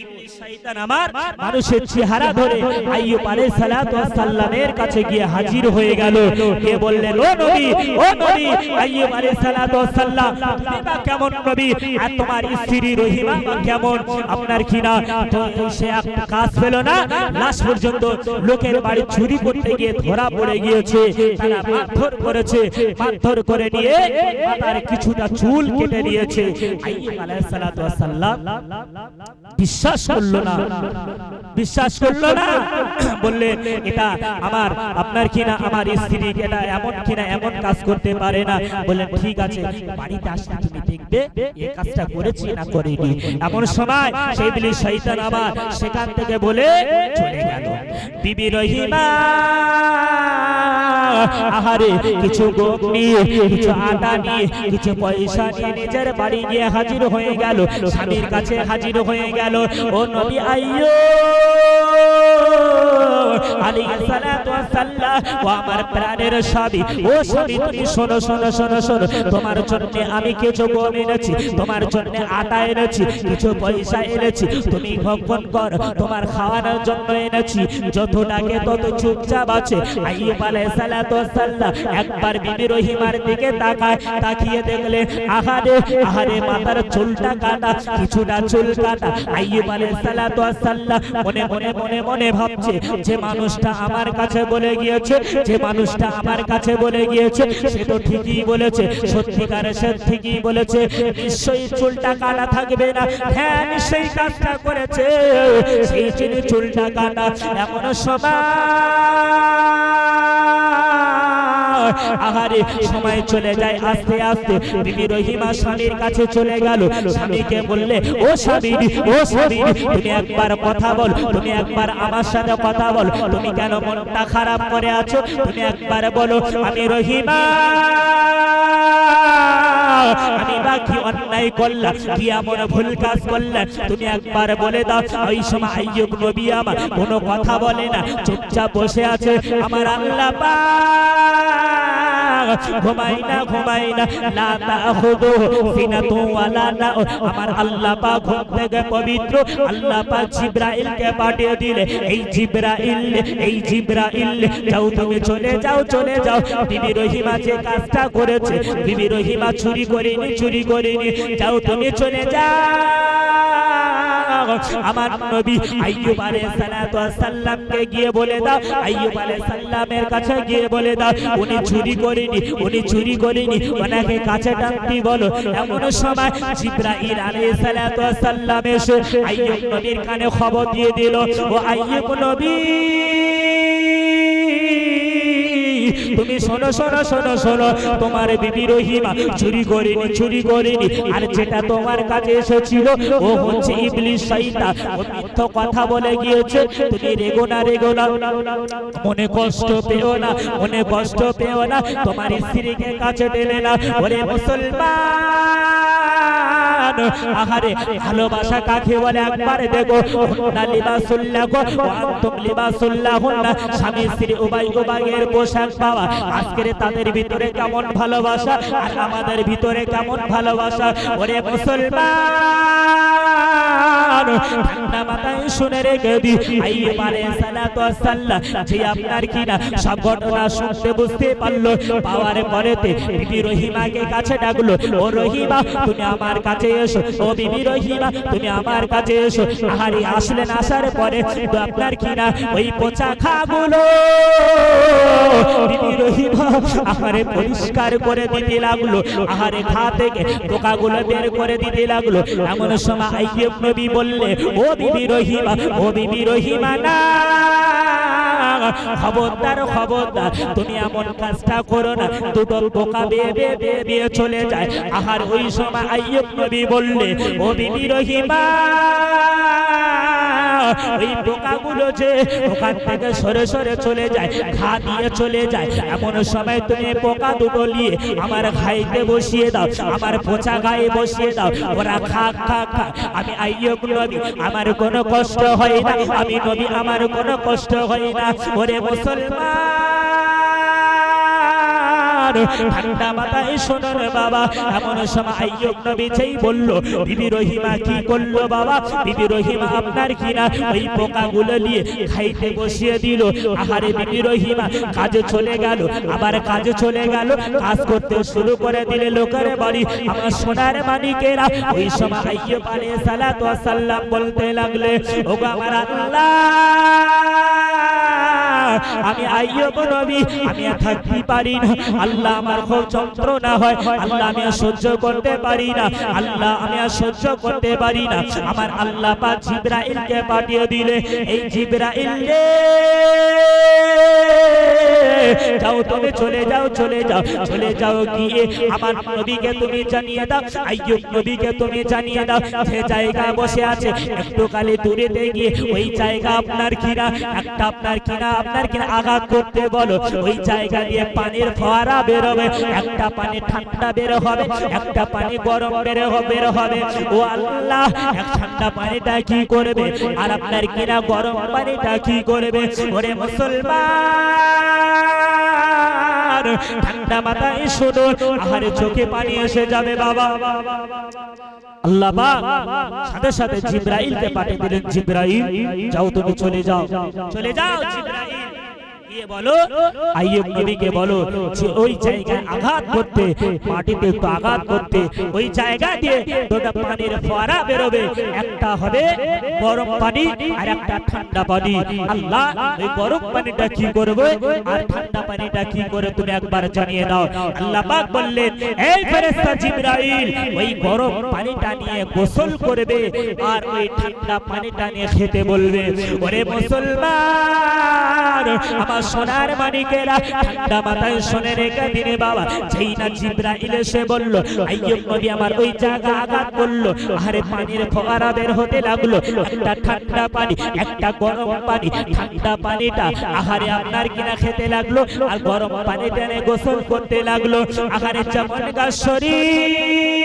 S1: ইবলিস শয়তান আমার মানুষের চেহারা ধরে আইয়ুব আলাইহিস সালাতু ওয়াস সালামের কাছে গিয়ে হাজির হয়ে গেল। কে বললেন, ও নবী, ও নবী, আইয়ুব আলাইহিস সালাতু ওয়াস সালাম তুমি বা কেমন নবী, আর তোমার স্ত্রী রহিমা বা কেমন। আপনার কিনা তো সে একটা কাজ পেল না, লাশ পর্যন্ত লোকের বাড়ি চুরি করতে গিয়ে ধরা পড়ে গিয়েছে। তারা মারধর করেছে, মারধর করে নিয়ে তার কিছুটা চুল কেটে নিয়েছে। আইয়ুব আলাইহিস সালাতু ওয়াস সালাম বিশ্বাস করলো না, বিশ্বাস করলো না। বললেন এটা আমার আপনার কিনা আমার স্ত্রী এটা এমন কিনা এমন কাজ করতে পারে না। বললেন ঠিক আছে, বাড়িতে আসলে তুমি দেখবে এই কাজটা করেছি না করিনি। এমন সময় সেই ইবলিস শয়তান আবার সেখান থেকে বলে চলে গেল। বিবি রহিমা আহারে কিছু গম নিয়ে, কিছু আটা নিয়ে, কিছু পয়সা নিয়ে নিজের বাড়ি গিয়ে হাজির হয়ে গেল, স্বামীর কাছে হাজির হয়ে গেল। ও নবী আইয়ুব আলাইহিস সালাতু ওয়াস সালাম, ও আমার প্রাণের স্বামী, ও স্বামী তুমি শোনো শোনো শোনো শোনো, তোমার জন্য আমি কিছু গম এনেছি, তোমার জন্য আটা এনেছি, কিছু পয়সা এনেছি, তুমি ভক্ষণ করো, তোমার খাওয়ানোর জন্য এনেছি, যতটাকে তত চুপচাপ আছে। আইয়ুব আলাইহিস সালাতু ওয়াস সালাম একবার বিবি রহিমার দিকে তাকায়, তাকিয়ে দেখলে আহারে আহারে মাথার চুলটা কাটা, কিছুটা চুল কাটা। আইয়ুব আলাইহিস সালাতু ওয়াস সালাম মনে মনে মনে মনে ভাবছে যে মানুষটা আমার কাছে বলে গিয়েছে, যে মানুষটা আমার কাছে বলে গিয়েছে সে তো ঠিকই বলেছে, সত্যিকারে সে ঠিকই বলেছে, নিশ্চয়ই চুলটা কাটা থাকবে না। হ্যাঁ, নিশ্চয়ই কাজটা করেছে, সেই জন্য চুলটা কাটা। এমন সময় আহারে সময় চলে যায় আস্তে আস্তে। বিবি রহিমা স্বামীর কাছে চলে গেল, স্বামীকে বললে, ও স্বামী, ও স্বামী, তুমি একবার কথা বল, তুমি একবার আমার সাথে কথা বল, তুমি কেন মনটা খারাপ করে আছো? তুমি একবার বলো, আমি রহিমা, আমি বা কি অন্যায় করলাম, কি এমন ভুল কাজ করলাম, তুমি একবার বলে দাও। ওই সময় আইয়ুব নবী আমার কোনো কথা বলে না, চুপচাপ বসে আছে। আমার আল্লাহ পাক ঘুমাই না, ঘুমাই না, লা তাখুযুহু সিনাতু ওয়ালা নাও। আমার আল্লাহ পাক ঘুম থেকে পবিত্র। আল্লাহ পাক জিবরাইলকে পাঠিয়ে দিলে, এই জিবরাইল, যাও তুমি চলে যাও, চলে যাও। বিবি রহিমা যে কাজটা করেছে, বিবি রহিমা চুরি করেনি, যাও তুমি চলে যাও। আমার নবী আইয়ুব আলাইহিস সালাতু ওয়াস সালামকে গিয়ে বলে দাও, আইয়ুব আলাইহিস সালামের কাছে গিয়ে বলে দাও, উনি চুরি করেনি, ওনাকে কাছে টানতে বলো। এমন সময় জিবরাইল আলাইহিস সালাতু ওয়াস সালাম এসে আইয়ুব নবীর কানে খবর দিয়ে দিল, ও আইয়ুব নবী, তুমি শোনো, তোমার বিবি রহিমা চুরি করেনি, আর যেটা তোমার কাছে এসেছিল ও হচ্ছে ইবলিস, শয়তান, ও মিথ্যা কথা বলে গিয়েছে। তুমি রেগো না, মনে কষ্ট পেও না, তোমার স্ত্রীকে কাছে টেনে না। ওরে মুসলমান, আহারে ভালোবাসা কাকে বলে একবার দেখো। হুন্না লিবাসুল্লাহ ওয়া আনতুম লিবাসুল্লাহুন্না, স্বামী স্ত্রী উভয়ের পোশাক পাওয়া। আজকের তাদের ভিতরে কেমন ভালোবাসা আর আমাদের ভিতরে কেমন ভালোবাসা। ওরে মুসলমান, ঠান্ডা মাথায় শুনে রেখে দি, আইয়ুব আলাইহিস সালাতু ওয়াস সালাম যে আপনার কিনা সব ঘটনা শুনতে বুঝতে পারলো, পাওয়ার পরেতে বিবি রহিমাকে কাছে ডাকলো, ও রহিমা তুমি আমার কাছে এসো, ও বিবি রহিমা তুমি আমার কাছে এসো। আহারে আসলেন, আসার পরে তো আপনার কিনা ওই পচা খাগুলো বিবি রহিমা আহারে পরিষ্কার করে দিতে লাগলো, আহারে খা থেকে পোকাগুলো বের করে দিতে লাগলো। এমন সময় আইয়ুব নবী বললে, ও বিবি রহিমা না, খবরদার, তুমি এমন কাজটা করো না, দুটো পোকা বেয়ে চলে যায়। আহার ওই সময় আইয়ুব নবী বললে, ও বিবি রহিমা, ওই পোকাগুলো যে ওখান থেকে সরে চলে যায়, ঘা দিয়ে চলে যায়, এমন সময় তুমি পোকা দুটো নিয়ে আমার ঘাইতে বসিয়ে দাও, আমার পচা গায়ে বসিয়ে দাও, ওরা খা। আমি আইয়ুব নবী, আমার কোনো কষ্ট হয় না, আমি নবী, আমার কোনো কষ্ট হয় না। ওরে মুসলমান, ঠান্ডা মাথায় শোনেন বাবা। এমন সময় আইয়ুব নবী যেই বলল, বিবি রহিমা কি করলো বাবা? বিবি রহিমা আপনার কিনা ওই পোকাগুলো নিয়ে খাইতে বসিয়ে দিল। আহারে বিবি রহিমা কাজে চলে গেল, আবার কাজে চলে গেল, কাজ করতে শুরু করে দিলে লোকের বাড়ি। আমার সোনার মানিকেরা, ওই সময় আইয়ুব আলাইহিস সালাতু ওয়াস সালাম বলতে লাগলে, ওগো আমার আল্লাহ, আমি আইয়ুব নবী, আমি আর থাকতে পারি না, আল্লাহ আমার খুব যন্ত্রণা হয়, আল্লাহ আমি আর সহ্য করতে পারি না, আল্লাহ আমি আর সহ্য করতে পারি না। আমার আল্লাহ পাক জিবরাইলকে পাঠিয়ে দিলে, এই জিবরাইল রে, যাও তুমি চলে যাও, গিয়ে আমার নবীকে তুমি জানিয়ে দাও, আইয়ুব নবীকে তুমি জানিয়ে দাও, যে জায়গা বসে আছে একটু কালে দূরেতে গিয়ে ওই জায়গা আপনার কিনা আঘাত করতে বলো। ওই জায়গা দিয়ে পানির ফোয়ারা বের হবে, একটা পানি ঠান্ডা বের হবে, একটা পানি গরম বের হবে। ও আল্লাহ, এক ঠান্ডা পানিটা কি করবে আর আপনার কিনা গরম পানিটা কি করবে? ওরে মুসলমান, ঠান্ডা মাথায় শুনো, আহারে চোখে পানি এসে যাবে বাবা। আল্লাহ পাক সাথে সাথে জিবরাইলকে পাঠিয়ে দিলেন, জিবরাইল যাও তুমি চলে যাও জিবরাইল গিয়ে বলো আইয়ুব নবীকে বলো যে ওই জায়গায় আঘাত করতে, মাটিতে একটু আঘাত করতে, ওই জায়গা দিয়ে দুটো পানির ফোয়ারা বেরোবে, একটা হবে গরম পানি আর একটা ঠান্ডা পানি। আল্লাহ ওই গরম পানিটা কি করবে আর ঠান্ডা পানিটা কি করে তুমি একবার জানিয়ে দাও। আল্লাহ পাক বললেন এই ফেরেশতা জিবরাইল ওই গরম পানিটা নিয়ে গোসল করবে আর ওই ঠান্ডা পানিটা নিয়ে খেতে বলবে। ওরে মুসলমান আমার সোনার মানিকেরা, ঠান্ডা মাথায় শুনে রেখে দিনে বাবা, যেই না জিবরাইল এসে বলল আইয়ুব নবী আমার ওই জায়গা আঘাত করলো, আরে পানির ফোয়ারা বের হতে লাগলো, একটা ঠান্ডা পানি একটা গরম পানি, ঠান্ডা পানিটা আহারে আপনার কিনা খেতে লাগলো আর গরম পানিটা নিয়ে গোসল করতে লাগলো। আহারে যেমন গা শরীর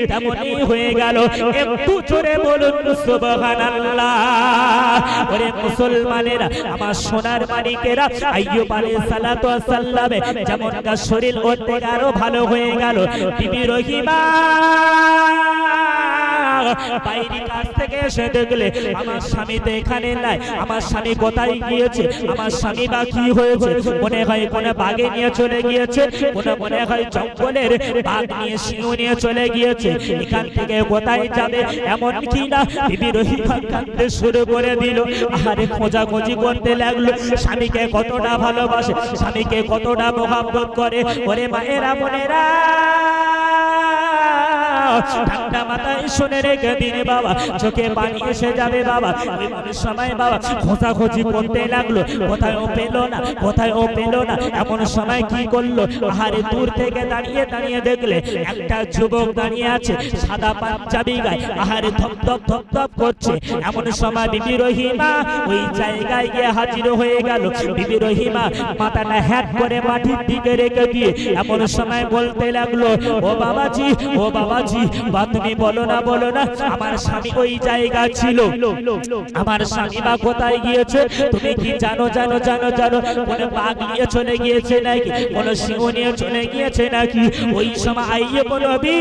S1: তেমনই হয়ে গেল। একটু জোরে বলুন সুবহানাল্লাহ। ওরে মুসলমানেরা আমার সোনার মানিকেরা, আইয়ুব আলাইহিস সালাতু ওয়াস সালাম যেমন গা শরীর ওতে আরো ভালো হয়ে গেল। বিবি রহিমা বাইরে কাছ থেকে এসে দেখলে আমার স্বামী তো এখানে নাই, আমার স্বামী কোথায় গিয়েছে, আমার স্বামী বা কি হয়েছে, মনে হয় কোন বাগে নিয়ে চলে গিয়েছে, কোন মনে হয় জঙ্গলের বাঘ নিয়ে সিংহ নিয়ে চলে গিয়েছে, এখান থেকে কোথায় যাবে এমন কি না। বিবি রহিমা কাঁদতে শুরু করে দিল, আরে খোঁজাখুঁজি করতে লাগলো স্বামীকে কতটা ভালোবাসে, স্বামীকে কতটা মোহাব্বত করে। ওরে মায়েরা বোনেরা ঠান্ডা মাথায় শুনে রেখে দিনে বাবা, চোখে পানি এসে যাবে বাবা। ওই সময় বাবা খোঁজাখুঁজি করতে লাগলো, কোথায়ও পেল না, কোথায়ও পেল না। এমন সময় কি করলো, আহারে দূর থেকে দাঁড়িয়ে দাঁড়িয়ে দেখলে একটা যুবক দাঁড়িয়ে আছে, সাদা পাঞ্জাবি গায়ে, আহারে ধপধপ ধপধপ করছে। এমন সময় বিবি রহিমা ওই জায়গায় গিয়ে হাজির হয়ে গেল। বিবি রহিমা মাথাটা হ্যাট করে মাটির দিকে রেখে দিয়ে এমন সময় বলতে লাগলো, ও বাবাজি, ও বাবাজি, বা তুমি বলো না, বলো না, আমার স্বামী ওই জায়গা ছিল, আমার স্বামী বা কোথায় গিয়েছে তুমি কি জানো? জানো জানো জানো কোন বাঘ নিয়ে চলে গিয়েছে নাকি, কোন সিংহ নিয়ে চলে গিয়েছে নাকি? ওই সময় আইয়ুব নবী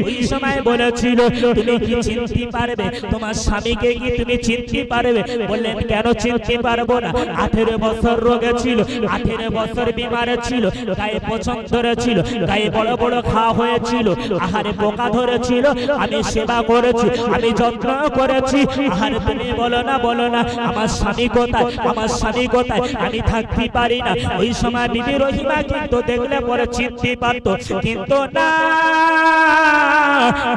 S1: ওই সময় বলেছিল তুমি কি চিনতে পারবে তোমার স্বামীকে, কি তুমি চিনতে পারবে? বললেন কেন চিনতে পারবো না, 18 বছর রোগে ছিল, 18 বছর বিমারে ছিল, গায়ে পচন ধরেছিল, গায়ে বড় বড় ঘা হয়েছিল, আহারে পোকা ধরেছিল, আমি সেবা করেছি, আমি যত্ন করেছি। আহারে তুমি বলো না, বলো না, আমার স্বামী কোথায়, আমার স্বামী কোথায়, আমি থাকতে পারি না। ওই সময় বিবি রহিমা কিন্তু দেখলে পরে চিনতে পারত, কিন্তু না,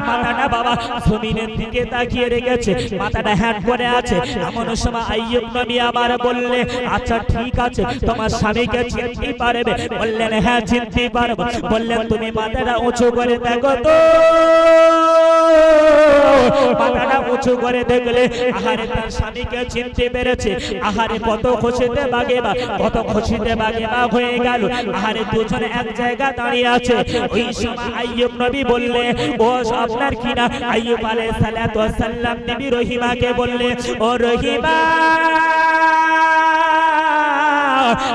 S1: মাথাটা বাবা জমিনের দিকে তাকিয়ে রেখেছে, মাথাটা হ্যাট করে আছে। এমন সময় আইয়ুব নবী আবার বললে আচ্ছা ঠিক আছে, তোমার স্বামীকে চিনতে পারবে? বললেন হ্যাঁ চিনতে পারবো। বললেন তুমি মাথাটা উঁচু করে দেখো তো। মাথাটা উঁচু করে দেখলে আহারে তার স্বামীকে চিনতে পেরেছে। আহারে কত খুশিতে বাগেবা, কত খুশিতে বাগেবা হয়ে গেল। আহারে দুজনে এক জায়গা দাঁড়িয়ে আছে। ওই সময় আইয়ুব নবী বললে ও আপনার কিনা, আইয়ুব আলাইহিস সালাতু ওয়াস সালাম বিবি রহিমাকে বললে ও রহিমা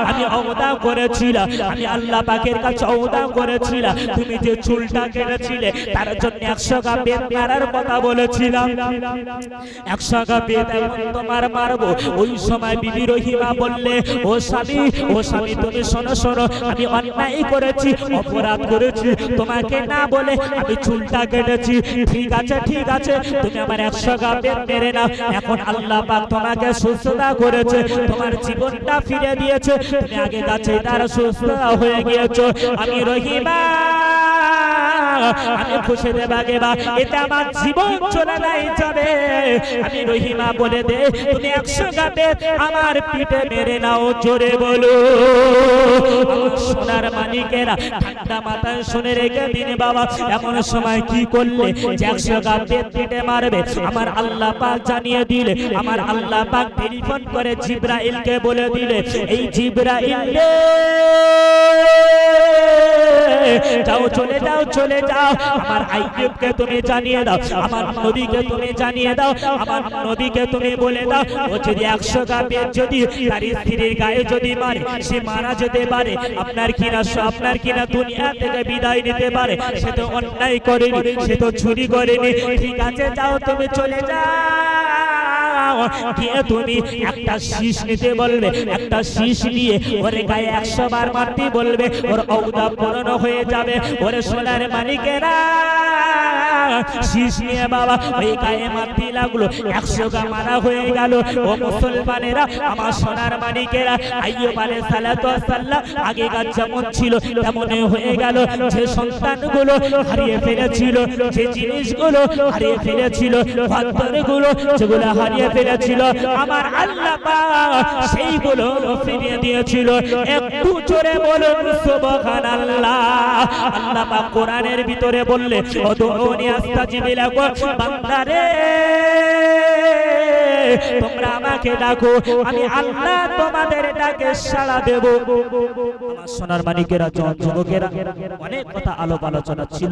S1: আমি ওয়াদা করেছিলাম, আমি আল্লাহ পাকের কাছে ওয়াদা করেছিলাম, তুমি যে চুলটা কেটেছিলে তার জন্য 100 গা বেত মারার কথা বলেছিলাম, 100 গা বেত এখন তোমার মারবো। ওই সময় বিবি রহিমা বললে ও স্বামী, ও স্বামী তুমি শোনো শোনো, আমি অন্যায় করেছি, অপরাধ করেছি, তোমাকে না বলে আমি চুলটা কেটেছি। ঠিক আছে ঠিক আছে, তুমি আমার 100 গা বেত মেরে নাও। এখন আল্লাহ পাক তোমাকে সুস্থতা করেছে, তোমার জীবনটা ফিরে দিয়েছে, তুমি আগে কাছে তার সুস্থ হয়ে গিয়েছো। আমি রহিমা আমি খুশি দেবা গেবা, এটা আমার জীবন চলে নাই যাবে। আমি রহিমা বলে দে তুমি 100 গা বেত আমার পিঠে মেরে নাও, জোরে বলো। আমার সোনার মানিকেরা ঠান্ডা মাথায় শুনে রেখে দিন বাবা। এমন সময় কি করলে যে 100 গা বেত পিঠে মারবে, আমার আল্লাহ পাক জানিয়ে দিলে, আমার আল্লাহ পাক টেলিফোন করে জিবরাইলকে বলে দিলে, এই জিবরাইল যাও চলে যাও চলে যাও, আমার আইয়ুবকে তুমি জানিয়ে দাও, আমার নবীকে তুমি জানিয়ে দাও, আমার নবীকে তুমি বলে দাও ও যদি 100 গা বেত যদি তার স্ত্রীর গায়ে যদি মারে, সে মারা যেতে পারে, আপনার কিনা দুনিয়া থেকে বিদায় নিতে পারে। সে তো অন্যায় করেনি, সে তো চুরি করেনি। ঠিক আছে যাও তুমি চলে যাও। গিয়ে তুমি একটা শীষ নিতে বলবে, একটা শীষ নিয়ে ওর গায়ে 100 বার মারতে বলবে, ওর ঔদা পূরণ হয়ে যাবে। ওরে সোনার মানিকেরা শীষ নিয়ে বাবা ওই গায়ে মারতে লাগলো, 100 গা মারা হয়ে গেল। ও মুসলমানেরা, আমার সোনার মানিকেরা, আইয়ুব আলাইহিস সালাতু ওয়াস সালাম আগেকার যেমন ছিল তেমনই হয়ে গেল। যে সন্তানগুলো হারিয়ে ফেলেছিল, যে জিনিসগুলো হারিয়ে ফেলেছিল, পাথরগুলো যেগুলো হারিয়ে ফেলেছিল, আমার আল্লাহ পাক সেইগুলো ফিরিয়ে দিয়েছিল। একটু জোরে বলুন সুবহানাল্লাহ। আল্লাহ পাক কোরআনের ভিতরে বললে, ওদুনি আস্তাজিব লাকুম, বান্দারে তোমরা আমাকে ডাকো, আমি আল্লাহ তোমাদের ডাকে সাড়া দেব। আমার সোনার মানিকেরা, যুবকেরা, অনেক কথা আলোচনা ছিল।